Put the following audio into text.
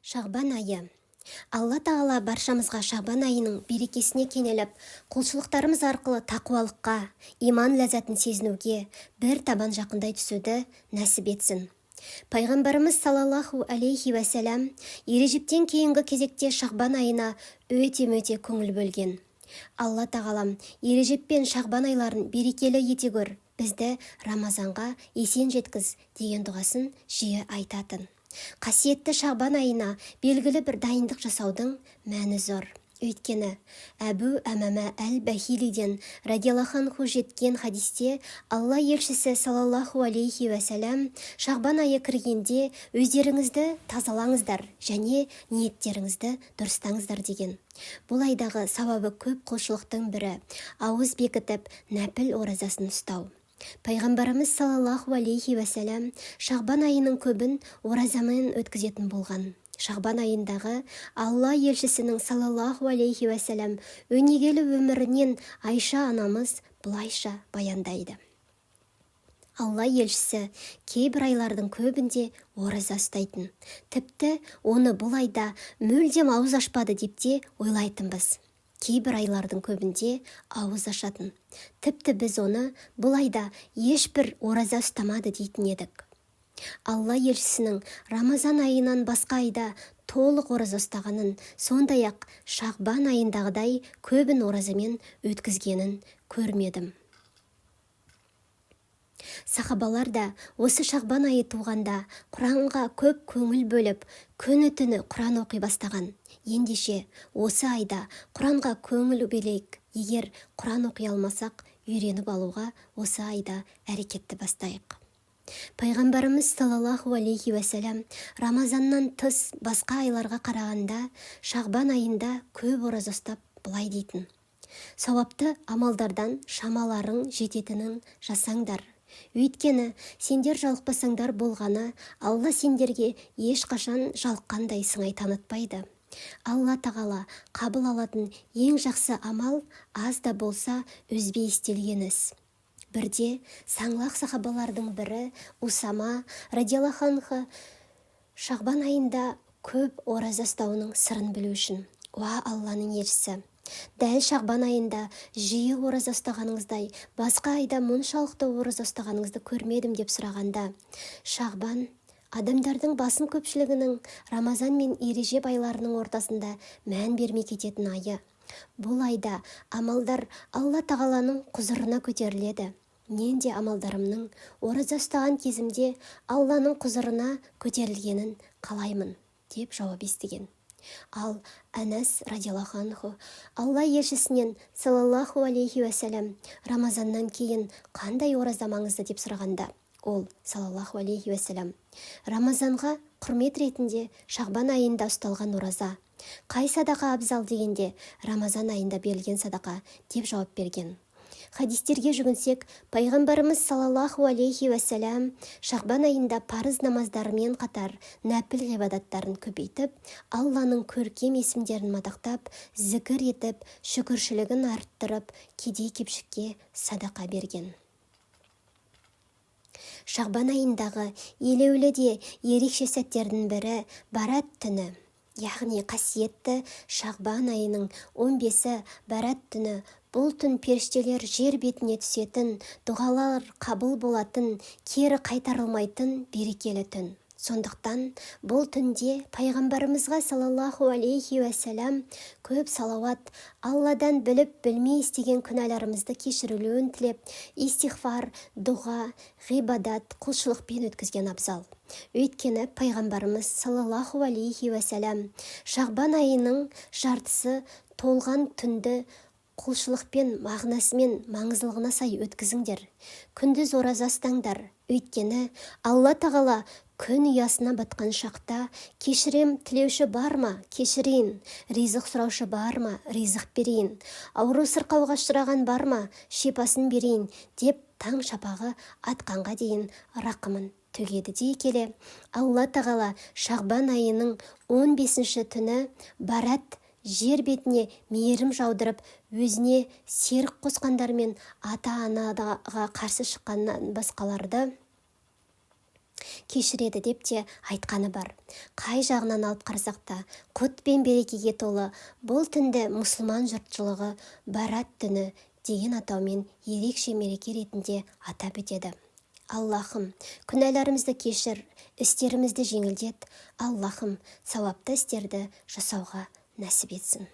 Шағбан айы. Алла Тағала баршамызға Шағбан айының берекесіне кенеліп, құлшылықтарымыз арқылы тақуалыққа, иман ләззатын сезінуге, бір табан жақындай түсуді нәсіп етсін. Пайғамбарымыз саллаллаху алейхи вәсәләм ережептен кейінгі кезекте Шағбан айына өте көңіл бөлген. Алла Тағалам ережеп пен Шағбан айларын берекелі ете көр, бізді Рамазанға есен жеткіз деген дұғасын жиі айтатын. Қасиетті Шағбан айына белгілі бір дайындық жасаудың мәні зор. Өйткені Әбу Әмәмә әл-Бахилиден радиаллаху анху жеткен хадисте Алла елшісі саллаллаху алейхи вәсәләм Шағбан айы кіргенде өздеріңізді тазалаңыздар және ниеттеріңізді дұрыстаңыздар деген. Бұл айдағы сауабы көп құлшылықтың бірі ауыз бекітіп нәпіл оразасын ұстау. Пайғамбарымыз саллаллаху алейхи вәсәләм Шағбан айының көбін оразамен өткізетін болған. Шағбан айындағы Алла елшісінің саллаллаху алейхи вәсәләм өнегелі өмірінен Айша анамыз бұлайша баяндайды. Алла елшісі кейбір айлардың көбінде ораза ұстайтын. Тіпті оны бұл айда мүлдем ауыз ашпады деп те ойлайтынбыз. Кейбір айлардың көбінде ауыз ашатын. Тіпті біз оны бұл айда ешбір ораза ұстамады дейтін едік. Алла елшісінің Рамазан айынан басқа айда толық ораза ұстағанын, сондай-ақ Шағбан айындағыдай көбін оразамен өткізгенін көрмедім. Сахабалар да осы Шағбан айы туғанда Құранға көп көңіл бөліп, күні-түні Құран оқи бастаған. Ендеше осы айда Құранға көңіл бөлейік. Егер Құран оқи алмасақ, үйреніп алуға осы айда әрекетті бастайық. Пайғамбарымыз саллаллаху алейхи вәсәләм Рамазаннан тыс басқа айларға қарағанда Шағбан айында көп ораза ұстап былай дейтін: сауапты амалдардан шамаларың жететінін жасаңдар. Өйткені сендер жалықпасаңдар болғаны, Алла сендерге ешқашан жалыққандай сыңай танытпайды. Алла Тағала қабыл алатын ең жақсы амал аз да болса үзбей істелген іс. Бірде саңлақ сахабалардың бірі Усама радиаллаху анху Шағбан айында көп ораза ұстауының сырын білу үшін: уа Алланың елшісі, дәл Шағбан айында жиі ораза ұстағаныңыздай басқа айда мұншалықты ораза ұстағаныңызды көрмедім деп сұрағанда, Шағбан адамдардың басым көпшілігінің Рамазан мен Ережеп айларының ортасында мән бермей кететін айы. Бұл айда амалдар Алла Тағаланың құзырына көтеріледі. Мен де амалдарымның ораза ұстаған кезімде Алланың құзырына көтерілгенін қалаймын деп жауап естіген. Ал Әнәс радиаллаху анху Алла елшісінен саллаллаху алейхи вәсәләм Рамазаннан кейін қандай ораза маңызды деп сұрағанда, ол саллаллаху алейхи вәсәләм Рамазанға құрмет ретінде Шағбан айында ұсталған ораза, қай садақа абзал дегенде Рамазан айында берілген садақа деп жауап берген. Хадистерге жүгінсек, пайғамбарымыз саллаллаху алейхи вәсәләм Шағбан айында парыз намаздарымен қатар нәпіл ғибадаттарын көбейтіп, Алланың көркем есімдерін мадақтап, зікір етіп, шүкіршілігін арттырып, кедей-кепшікке садақа берген. Шағбан айындағы елеулі де ерекше сәттердің бірі Барат түні, яғни қасиетті Шағбан айының 15-і Барат түні. Бұл түн періштелер жер бетіне түсетін, дұғалар қабыл болатын, кері қайтарылмайтын берекелі түн. Сондықтан бұл түнде пайғамбарымызға саллаллаху алейхи вәсәләм көп салауат, Алладан біліп білмей істеген күнәларымызды кешірілуін тілеп, истихфар, дұға, ғибадат, құлшылықпен өткізген абзал. Өйткені пайғамбарымыз саллаллаху алейхи вәсәләм Шағбан айының жартысы толған түнді құлшылықпен, мағынасымен, маңыздылығына сай өткізіңдер. Күндіз ораза ұстаңдар. Өйткені Алла Тағала күн ұясына батқан шақта кешірем тілеуші бар ма, кешірейін, ризық сұраушы бар ма, ризық берейін, ауру сырқауға ұшыраған бар ма, шипасын берейін деп таң шапағы атқанға дейін рақымын төгеді дей келе, Алла Тағала Шағбан айының 15-ші түні Барат жер бетіне мейірім жаудырып, өзіне серік қосқандар мен ата-анаға қарсы шыққаннан басқаларды кешіреді деп те айтқаны бар. Қай жағынан алып қарасақ та, құт пен берекеге толы бұл түнді мұсылман жұртшылығы Барат түні деген атаумен ерекше мереке ретінде атап өтеді. Аллахым, күнәларымызды кешір, істерімізді жеңілдет. Аллахым, сауапты істерді жасауға нәсіп етсін.